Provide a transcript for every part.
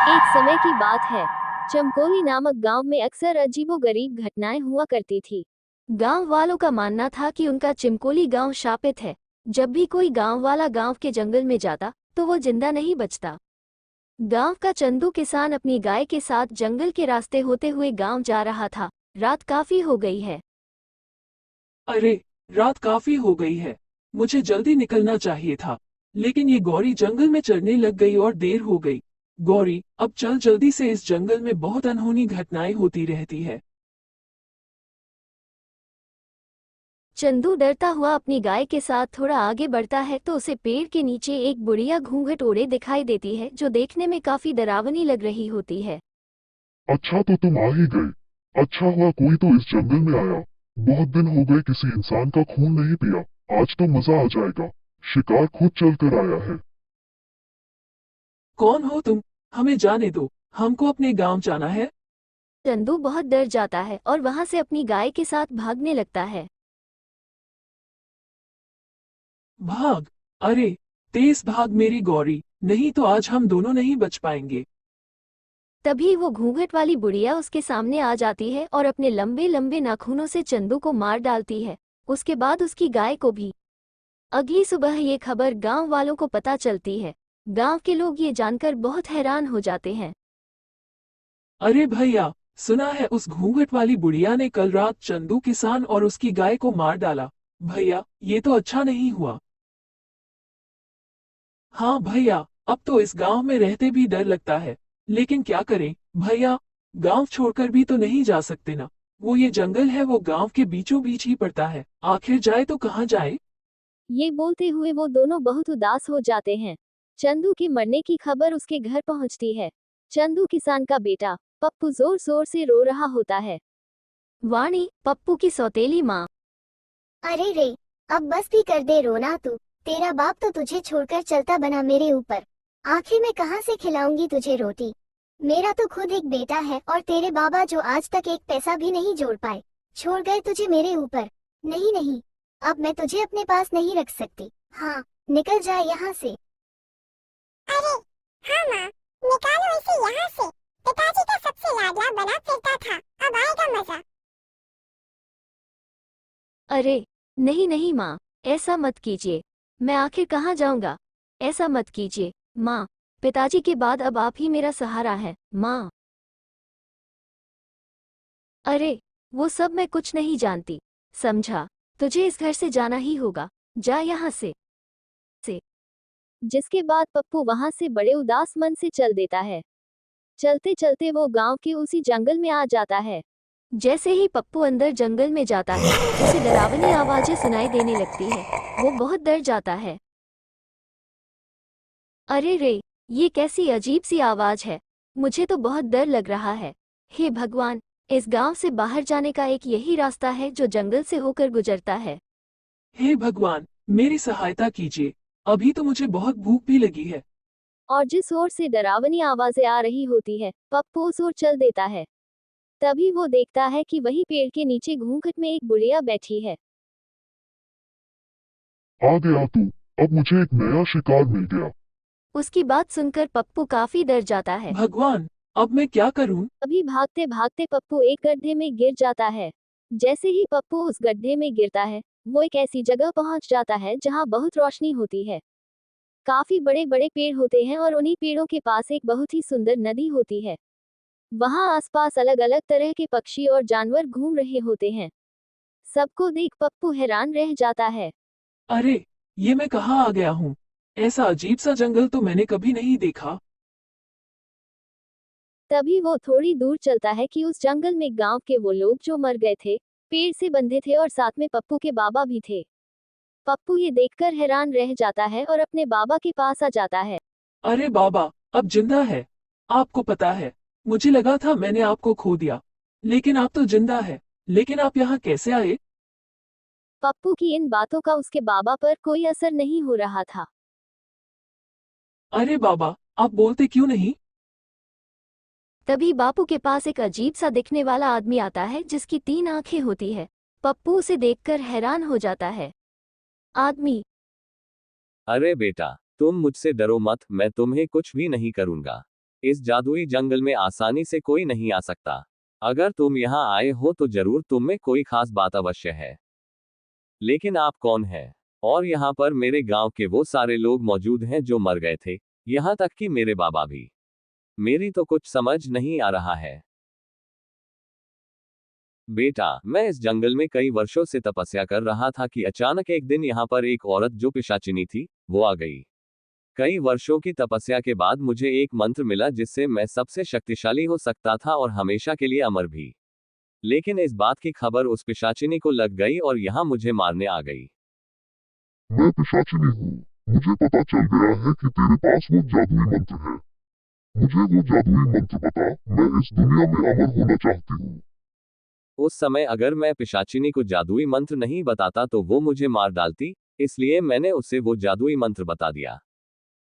एक समय की बात है। चमकोली नामक गांव में अक्सर अजीबोगरीब घटनाएं हुआ करती थी। गांव वालों का मानना था कि उनका चिमकोली गांव शापित है। जब भी कोई गांव वाला गांव के जंगल में जाता तो वो जिंदा नहीं बचता। गांव का चंदू किसान अपनी गाय के साथ जंगल के रास्ते होते हुए गांव जा रहा था। रात काफी हो गई है। अरे, रात काफी हो गई है। मुझे जल्दी निकलना चाहिए था। लेकिन ये गौरी जंगल में चरने लग गई और देर हो गई। गौरी, अब चल जल्दी से, इस जंगल में बहुत अनहोनी घटनाएं होती रहती है। चंदू डरता हुआ अपनी गाय के साथ थोड़ा आगे बढ़ता है तो उसे पेड़ के नीचे एक बुढ़िया घूंघट ओढ़े दिखाई देती है, जो देखने में काफी डरावनी लग रही होती है। अच्छा, तो तुम आ ही गए। अच्छा हुआ कोई तो इस जंगल में आया। बहुत दिन हो गए किसी इंसान का खून नहीं पिया। आज तो मजा आ जाएगा। शिकार खुद चल कर आया है। कौन हो तुम? हमें जाने दो। हमको अपने गांव जाना है। चंदू बहुत डर जाता है और वहां से अपनी गाय के साथ भागने लगता है। भाग! अरे, तेज भाग मेरी गौरी, नहीं तो आज हम दोनों नहीं बच पाएंगे। तभी वो घूंघट वाली बुढ़िया उसके सामने आ जाती है और अपने लंबे लंबे नाखूनों से चंदू को मार डालती है। उसके बाद उसकी गाय को भी। अगली सुबह ये खबर गांव वालों को पता चलती है। गांव के लोग ये जानकर बहुत हैरान हो जाते हैं। अरे भैया, सुना है उस घूंघट वाली बुढ़िया ने कल रात चंदू किसान और उसकी गाय को मार डाला। भैया, ये तो अच्छा नहीं हुआ। हाँ भैया, अब तो इस गांव में रहते भी डर लगता है। लेकिन क्या करें भैया, गांव छोड़कर भी तो नहीं जा सकते ना। वो ये जंगल है, वो गांव के बीचों बीच ही पड़ता है। आखिर जाए तो कहाँ जाए? ये बोलते हुए वो दोनों बहुत उदास हो जाते हैं। चंदू के मरने की खबर उसके घर पहुंचती है। चंदू किसान का बेटा पप्पू जोर जोर से रो रहा होता है। वाणी, पप्पू की सौतेली माँ। अरे रे, अब बस भी कर दे रोना तू। तेरा बाप तो तुझे छोड़कर चलता बना मेरे ऊपर। आखिर मैं कहाँ से खिलाऊंगी तुझे रोटी। मेरा तो खुद एक बेटा है और तेरे बाबा जो आज तक एक पैसा भी नहीं जोड़ पाए, छोड़ गए तुझे मेरे ऊपर। नहीं नहीं, अब मैं तुझे अपने पास नहीं रख सकती। हाँ, निकल जा यहाँ से। अरे हाँ माँ, निकालो इसे यहाँ से। पिताजी का सबसे लाडला बना फिरता था, अब आएगा मजा। अरे नहीं नहीं माँ, ऐसा मत कीजिए। मैं आखिर कहाँ जाऊंगा। ऐसा मत कीजिए माँ। पिताजी के बाद अब आप ही मेरा सहारा है माँ। अरे वो सब मैं कुछ नहीं जानती, समझा। तुझे इस घर से जाना ही होगा। जा यहाँ से। जिसके बाद पप्पू वहां से बड़े उदास मन से चल देता है। चलते चलते वो गांव के उसी जंगल में आ जाता है। जैसे ही पप्पू अंदर जंगल में जाता है, उसे डरावनी आवाजें सुनाई देने लगती है। वो बहुत डर जाता है। अरे रे, ये कैसी अजीब सी आवाज है। मुझे तो बहुत डर लग रहा है। हे भगवान, इस गांव से बाहर जाने का एक यही रास्ता है जो जंगल से होकर गुजरता है। हे भगवान, मेरी सहायता कीजिए। अभी तो मुझे बहुत भूख भी लगी है। और जिस ओर से डरावनी आवाजें आ रही होती है, पप्पू उस ओर चल देता है। तभी वो देखता है कि वही पेड़ के नीचे घूंघट में एक बुढ़िया बैठी है। आ गया तू। अब मुझे एक नया शिकार मिल गया। उसकी बात सुनकर पप्पू काफी डर जाता है। भगवान, अब मैं क्या करूं? अभी भागते भागते पप्पू एक गड्ढे में गिर जाता है। जैसे ही पप्पू उस गड्ढे में गिरता है, वो एक ऐसी जगह पहुंच जाता है जहां बहुत रोशनी होती है। काफी बड़े बड़े पेड़ होते हैं और उन्हीं पेड़ों के पास एक बहुत ही सुंदर नदी होती है। वहां आसपास अलग अलग तरह के पक्षी और जानवर घूम रहे होते हैं। सबको देख पप्पू हैरान रह जाता है। अरे, ये मैं कहाँ आ गया हूँ? ऐसा अजीब सा जंगल तो मैंने कभी नहीं देखा। तभी वो थोड़ी दूर चलता है कि उस जंगल में गांव के वो लोग जो मर गए थे, पेड़ से बंधे थे और साथ में पप्पू के बाबा भी थे। पप्पू ये देखकर हैरान रह जाता है और अपने बाबा के पास आ जाता है। अरे बाबा, अब जिंदा है। आपको पता है, मुझे लगा था मैंने आपको खो दिया। लेकिन आप तो जिंदा है। लेकिन आप यहाँ कैसे आए? पप्पू की इन बातों का उसके बाबा पर कोई असर नहीं हो रहा था। अरे बाबा, आप बोलते क्यों नहीं? तभी बापू के पास एक अजीब सा दिखने वाला आदमी आता है जिसकी 3 आंखें होती है। पप्पू उसे देखकर हैरान हो जाता है। आदमी। अरे बेटा, तुम मुझसे डरो मत, मैं तुम्हें कुछ भी नहीं करूंगा। इस जादुई जंगल में आसानी से कोई नहीं आ सकता। अगर तुम यहाँ आए हो तो जरूर तुम में कोई खास बात अवश्य है। लेकिन आप कौन हैं? और यहाँ पर मेरे गांव के वो सारे लोग मौजूद हैं जो मर गए थे, यहाँ तक कि मेरे बाबा भी। मेरी तो कुछ समझ नहीं आ रहा है। बेटा, मैं इस जंगल में कई वर्षों से तपस्या कर रहा था कि अचानक एक दिन यहाँ पर एक औरत जो पिशाचिनी थी, वो आ गई। कई वर्षों की तपस्या के बाद मुझे एक मंत्र मिला जिससे मैं सबसे शक्तिशाली हो सकता था और हमेशा के लिए अमर भी। लेकिन इस बात की खबर उस पिशाचिनी को लग गई और यहाँ मुझे मारने आ गई। मैं पिशाचिनी हूँ। मुझे पता चल गया है कि तेरे पास वो जादुई मंत्र है। मुझे वो जादुई मंत्र बता, मैं इस दुनिया में अमर होना चाहती हूँ। उस समय अगर मैं पिशाचिनी को जादुई मंत्र नहीं बताता तो वो मुझे मार डालती, इसलिए मैंने उसे वो जादुई मंत्र बता दिया।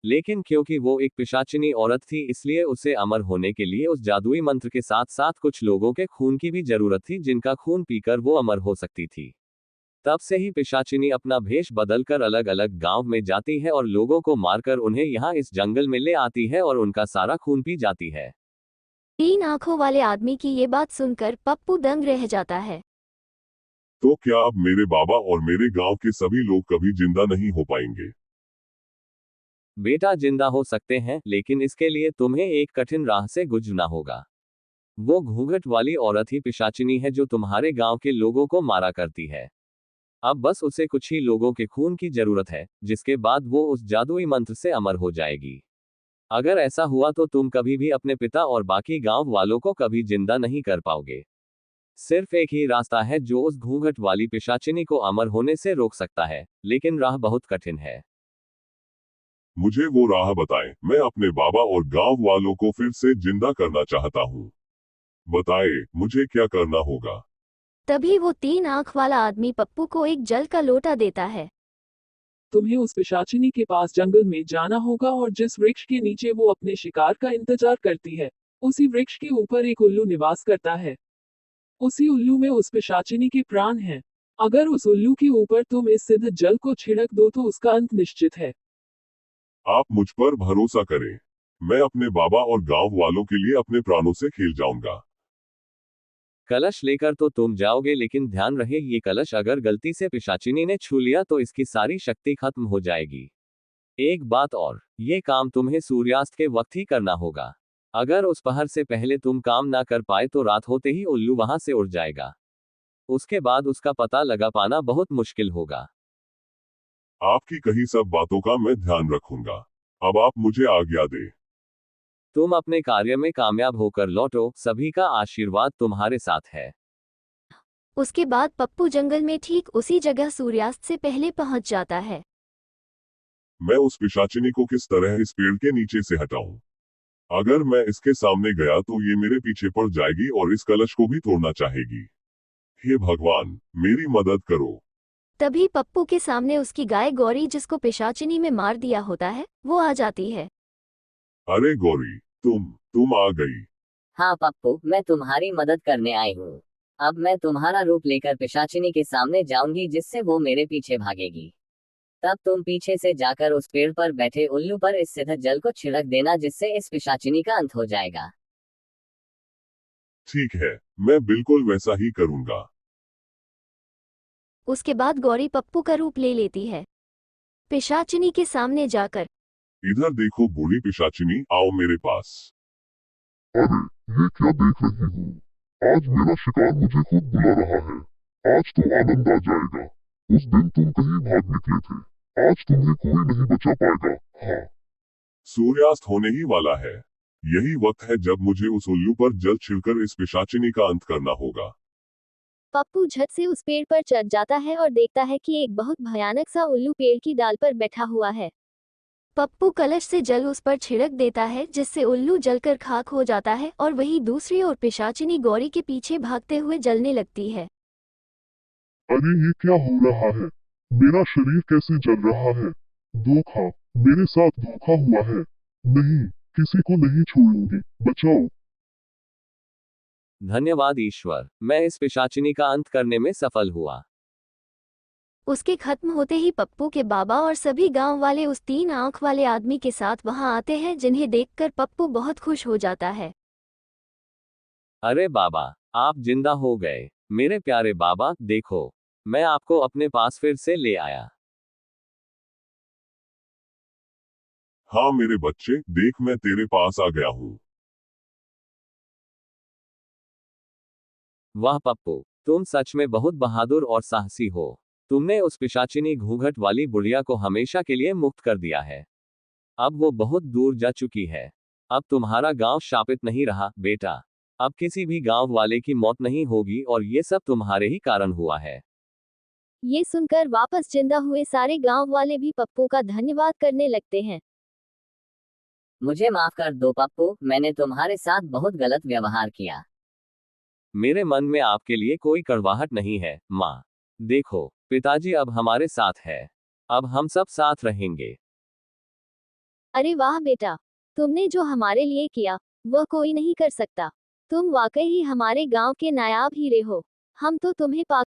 लेकिन क्योंकि वो एक पिशाचिनी औरत थी इसलिए उसे अमर होने के लिए उस जादुई मंत्र के साथ साथ कुछ लोगों के खून की भी जरूरत थी जिनका खून पीकर वो अमर हो सकती थी। तब से ही पिशाचिनी अपना भेष बदलकर अलग अलग गांव में जाती है और लोगों को मारकर उन्हें यहाँ इस जंगल में ले आती है और उनका सारा खून पी जाती है। 3 आंखों वाले आदमी की ये बात सुनकर पप्पू दंग रह जाता है। तो क्या अब मेरे बाबा और मेरे गांव के सभी लोग कभी जिंदा नहीं हो पाएंगे? बेटा, जिंदा हो सकते हैं, लेकिन इसके लिए तुम्हें एक कठिन राह से गुजरना होगा। वो घूंघट वाली औरत ही पिशाचिनी है जो तुम्हारे गांव के लोगों को मारा करती है। अब बस उसे कुछ ही लोगों के खून की जरूरत है, जिसके बाद वो उस जादुई मंत्र से अमर हो जाएगी। अगर ऐसा हुआ तो तुम कभी भी अपने पिता और बाकी गांव वालों को कभी जिंदा नहीं कर पाओगे। सिर्फ एक ही रास्ता है जो उस घूंघट वाली पिशाचिनी को अमर होने से रोक सकता है, लेकिन राह बहुत कठिन है। मुझे वो राह बताएं। मैं अपने बाबा और गांव वालों को फिर से जिंदा करना चाहता हूँ। बताएं, मुझे क्या करना होगा? तभी वो 3 आंख वाला आदमी पप्पू को एक जल का लोटा देता है। तुम्हें उस पिशाचिनी के पास जंगल में जाना होगा और जिस वृक्ष के नीचे वो अपने शिकार का इंतजार करती है, उसी वृक्ष के ऊपर एक उल्लू निवास करता है। उसी उल्लू में उस पिशाचिनी के प्राण हैं। अगर उस उल्लू के ऊपर तुम इस सिद्ध जल को छिड़क दो तो उसका अंत निश्चित है। आप मुझ पर भरोसा करें। मैं अपने बाबा और गांव वालों के लिए अपने प्राणों से खेल जाऊंगा। कलश लेकर तो तुम जाओगे, लेकिन ध्यान रहे ये कलश अगर गलती से पिशाचिनी ने छू लिया तो इसकी सारी शक्ति खत्म हो जाएगी। एक बात और, ये काम तुम्हें सूर्यास्त के वक्त ही करना होगा। अगर उस पहर से पहले तुम काम ना कर पाए तो रात होते ही उल्लू वहां से उड़ जाएगा। उसके बाद उसका पता लगा पाना बहुत मुश्किल होगा। आपकी कही सब बातों का मैं ध्यान रखूंगा। अब आप मुझे आज्ञा दें। तुम अपने कार्य में कामयाब होकर लौटो, सभी का आशीर्वाद तुम्हारे साथ है। उसके बाद पप्पू जंगल में ठीक उसी जगह सूर्यास्त से पहले पहुंच जाता है। मैं उस पिशाचिनी को किस तरह इस पेड़ के नीचे से हटाऊं? अगर मैं इसके सामने गया तो ये मेरे पीछे पड़ जाएगी और इस कलश को भी तोड़ना चाहेगी। हे भगवान, मेरी मदद करो। तभी पप्पू के सामने उसकी गाय गौरी, जिसको पिशाचिनी में मार दिया होता है, वो आ जाती है। अरे गौरी, तुम आ गई। हाँ पप्पू, मैं तुम्हारी मदद करने आई हूँ। अब मैं तुम्हारा रूप लेकर पिशाचिनी के सामने जाऊंगी जिससे वो मेरे पीछे भागेगी। तब तुम पीछे से जाकर उस पेड़ पर बैठे उल्लू पर इस सिद्ध जल को छिड़क देना जिससे इस पिशाचिनी का अंत हो जाएगा। ठीक है, मैं बिल्कुल वैसा ही करूंगा। उसके बाद गौरी पप्पू का रूप ले लेती है। पिशाचिनी के सामने जाकर, इधर देखो बूढ़ी पिशाचिनी, आओ मेरे पास। अरे, ये क्या देख रही हूँ? आज मेरा शिकार मुझे खुद बुला रहा है। आज तो आनंद आ जाएगा। उस दिन तुम कहीं भाग निकले थे। आज तुम्हें कोई नहीं बचा पाएगा। हाँ, सूर्यास्त होने ही वाला है। यही वक्त है जब मुझे उस उल्लू पर जल छिड़कर इस पिशाचिनी का अंत करना होगा। पप्पू झट से उस पेड़ पर चढ़ जाता है और देखता है कि एक बहुत भयानक सा उल्लू पेड़ की डाल पर बैठा हुआ है। पप्पू कलश से जल उस पर छिड़क देता है जिससे उल्लू जलकर खाक हो जाता है और वहीं दूसरी ओर पिशाचिनी गौरी के पीछे भागते हुए जलने लगती है। अरे ये क्या हो रहा है? मेरा शरीर कैसे जल रहा है? धोखा, मेरे साथ धोखा हुआ है। नहीं, किसी को नहीं छोड़ूंगी। बचाओ। धन्यवाद ईश्वर, मैं इस पिशाचिनी का अंत करने में सफल हुआ। उसके खत्म होते ही पप्पू के बाबा और सभी गांव वाले उस 3 आंख वाले आदमी के साथ वहां आते हैं, जिन्हें देखकर पप्पू बहुत खुश हो जाता है। अरे बाबा, आप जिंदा हो गए। मेरे प्यारे बाबा, देखो, मैं आपको अपने पास फिर से ले आया। हाँ मेरे बच्चे, देख मैं तेरे पास आ गया हूँ। वाह पप्पू, तुम सच में बहुत बहादुर और साहसी हो। तुमने उस पिशाचिनी घूंघट वाली बुढ़िया को हमेशा के लिए मुक्त कर दिया है। अब वो बहुत दूर जा चुकी है। अब तुम्हारा गांव शापित नहीं रहा बेटा। अब किसी भी गांव वाले की मौत नहीं होगी और ये सब तुम्हारे ही कारण हुआ है। ये सुनकर वापस जिंदा हुए सारे गांव वाले भी पप्पू का धन्यवाद करने लगते हैं। मुझे माफ कर दो पप्पू, मैंने तुम्हारे साथ बहुत गलत व्यवहार किया। मेरे मन में आपके लिए कोई कड़वाहट नहीं है माँ। देखो, पिताजी अब हमारे साथ है। अब हम सब साथ रहेंगे। अरे वाह बेटा, तुमने जो हमारे लिए किया वह कोई नहीं कर सकता। तुम वाकई ही हमारे गांव के नायाब हीरे हो। हम तो तुम्हें पा